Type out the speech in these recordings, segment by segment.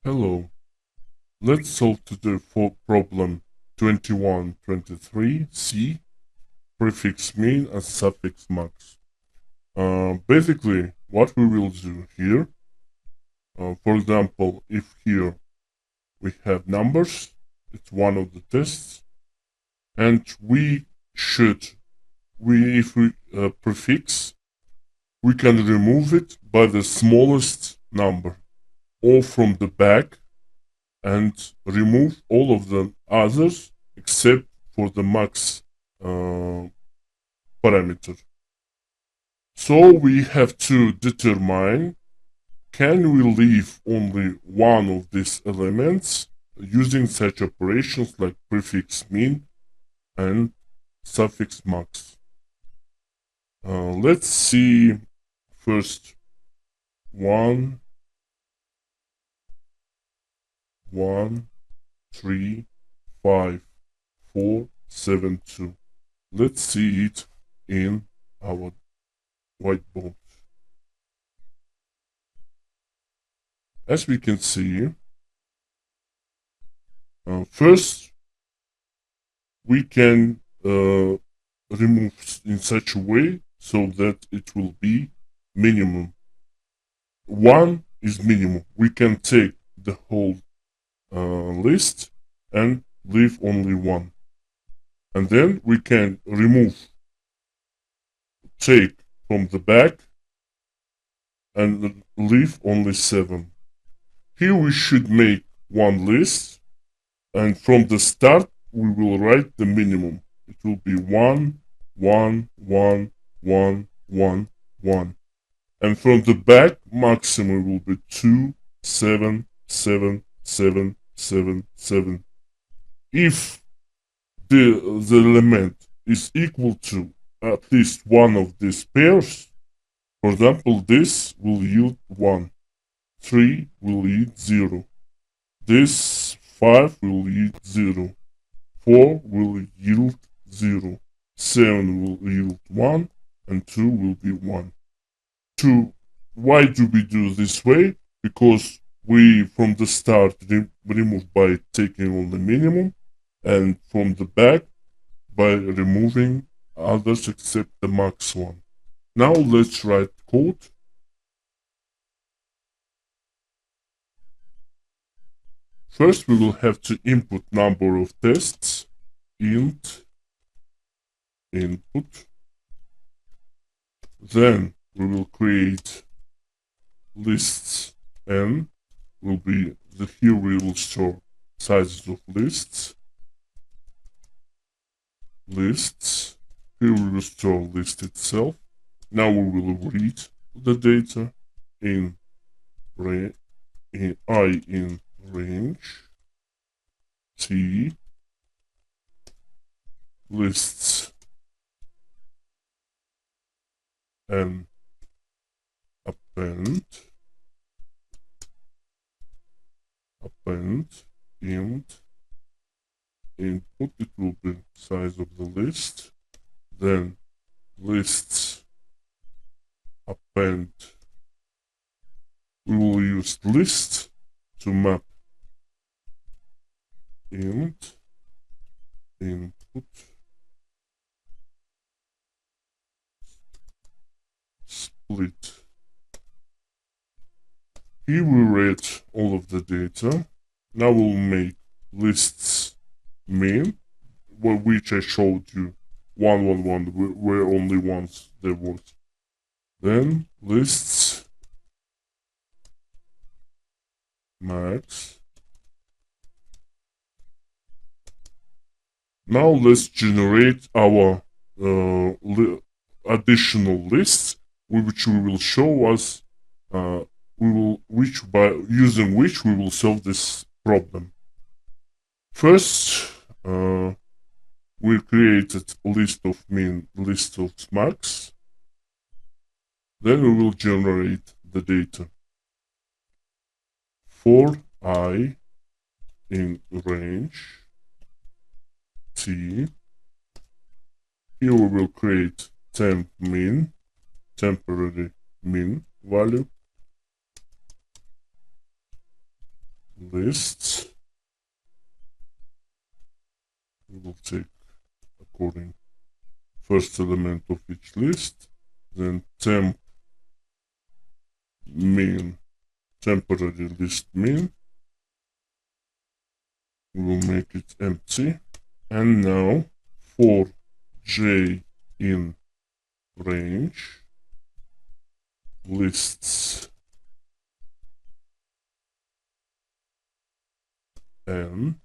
Hello, let's solve today for problem 2123C, prefix mean and suffix max. Basically, what we will do here, for example, if here we have numbers, it's one of the tests, and if we prefix, we can remove it by the smallest number, or from the back, and remove all of the others except for the max parameter. So we have to determine, can we leave only one of these elements using such operations like prefix mean and suffix max. Let's see first 1, 1, 3, 5, 4, 7, 2. Let's see it in our whiteboard. As we can see, first we can remove in such a way so that it will be minimum. 1 is minimum. We can take the whole list and leave only 1. And then we can take from the back and leave only 7. Here we should make one list, and from the start we will write the minimum. It will be 1, 1, 1, 1, 1, 1. And from the back, maximum will be 2, 7, 7, 7, 7, 7. If the element is equal to at least one of these pairs, for example, this will yield 1. 3 will yield 0. This 5 will yield 0. 4 will yield 0. 7 will yield 1. And 2 will be 1. Why do we do this way? Because we from the start remove by taking on the minimum, and from the back by removing others except the max one. Now let's write code. First we will have to input number of tests, int input. Then we will create lists n, will be here we will store sizes of lists. Here we will store list itself. Now we will read the data in range t lists and append int input. It will be size of the list. Then lists append. We will use list to map int input split. Here we read all of the data. Now we'll make lists main, which I showed you 1, 1, 1, where only once there was. Then lists max. Now let's generate our additional lists, which we will show us using which we will solve this problem. First, we created a list of min, list of max. Then we will generate the data. For I in range t, here we will create temporary min value. lists. We will take according first element of each list, then temp min, temporary list min. We will make it empty. And now for j in range lists n,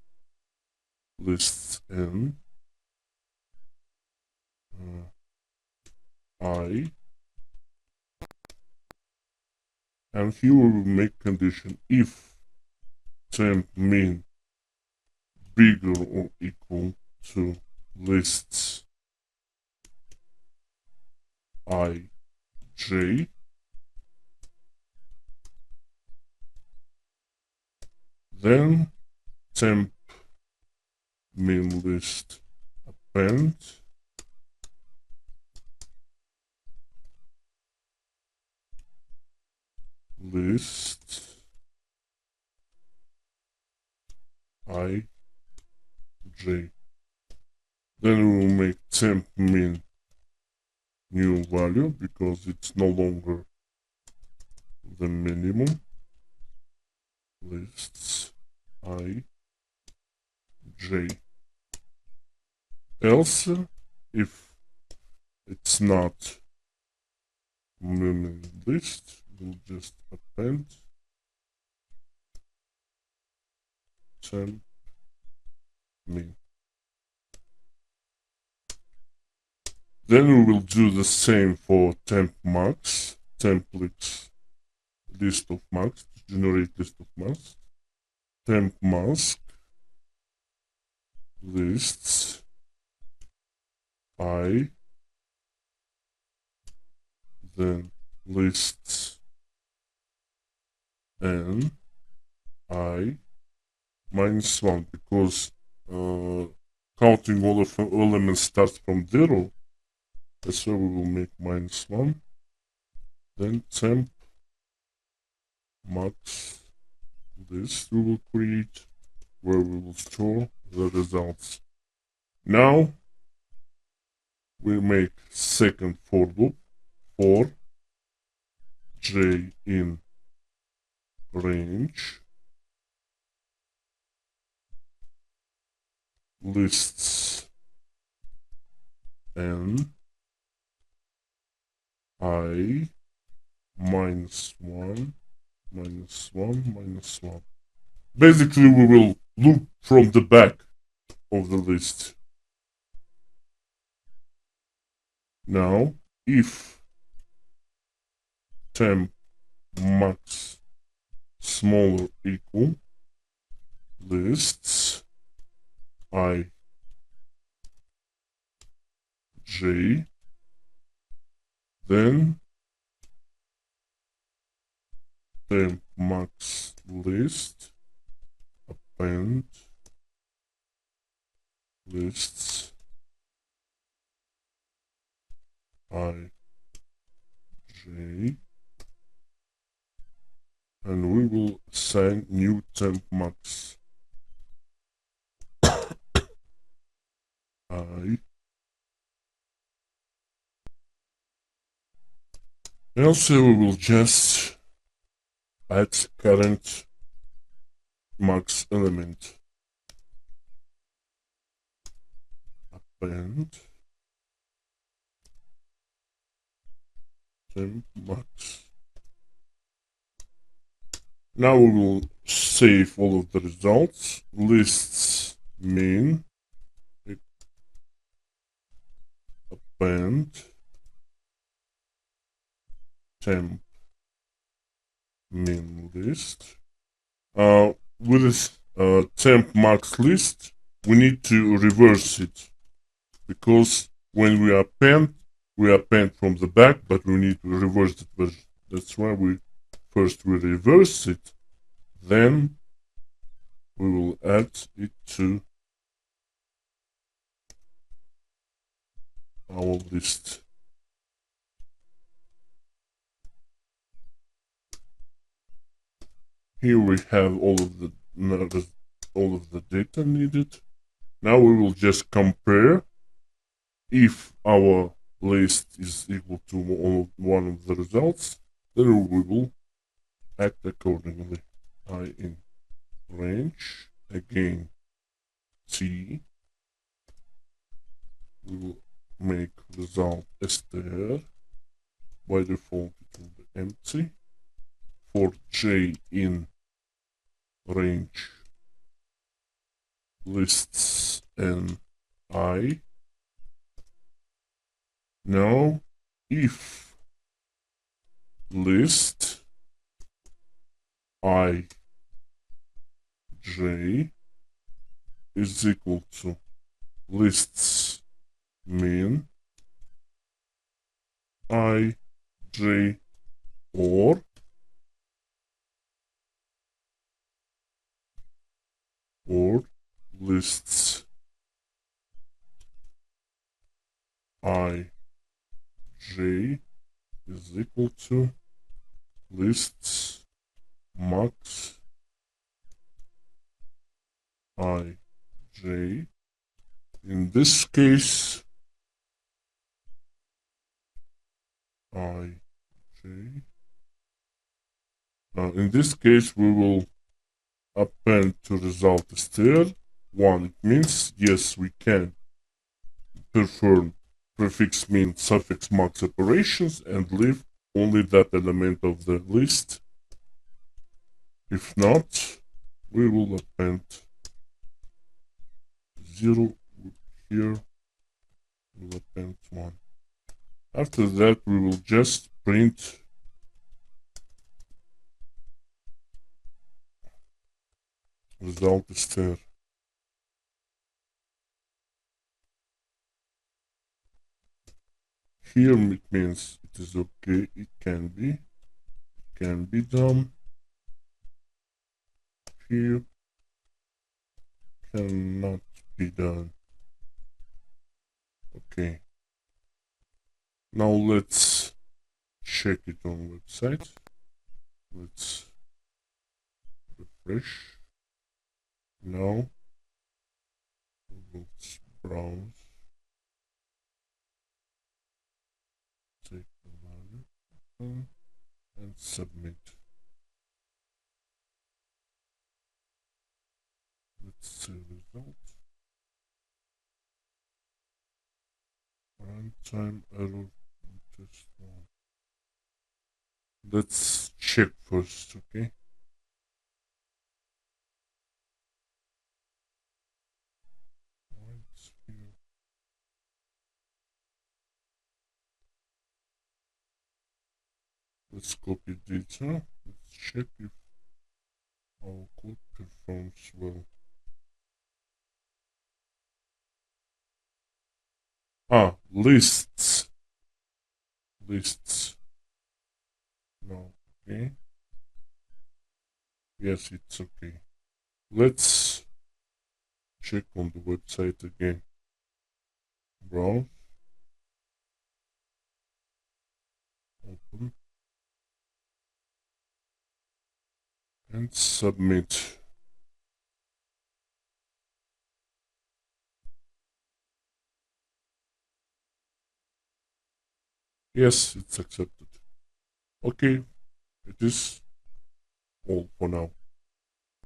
lists n, I, and here we will make condition if temp min bigger or equal to lists I, j, then temp min list append list I, j. Then we will make temp min new value because it's no longer the minimum. Lists I, j. Else, if it's not min list, we'll just append temp min. Then we will do the same for temp max, templates list of max, generate list of max, temp mask lists I, then lists n, I minus 1 because counting all of the elements starts from 0. That's why we will make minus 1. Then temp max list we will create where we will store the results. Now we make second for loop for j in range lists n I minus 1 minus 1 minus 1. Basically we will loop from the back of the list. Now if temp max smaller equal lists I, j, then temp max list append lists I, j, and we will assign new temp max I. And also we will just add current max element append temp max. Now we will save all of the results. Lists min append temp min list. With this temp max list, we need to reverse it because when we append from the back, but we need to reverse it. That's why we reverse it, then we will add it to our list. Here we have all of the all of the data needed. Now we will just compare if our list is equal to one of the results, then we will act accordingly. I in range, again T, we will make result str, by default it will be empty. For J in range lists and I. Now if list I J is equal to lists min I J, or lists I J is equal to lists max I J. In this case, I J. In this case, we will append to result str. One, it means yes, we can perform prefix min suffix max operations and leave only that element of the list. If not, we will append 0 here, we'll append 1. After that, we will just print result str. Here it means it is okay, it can be done. Here cannot be done. Okay. Now let's check it on website. Let's refresh. Now let's browse. Take the value and submit. Let's see result. Runtime error test 1. Let's check first, okay? Right here. Let's copy data. Let's check if our code performs well. Lists. No, okay. Yes, it's okay. Let's check on the website again. Browse. Open. And submit. Yes, it's accepted. Okay, it is all for now.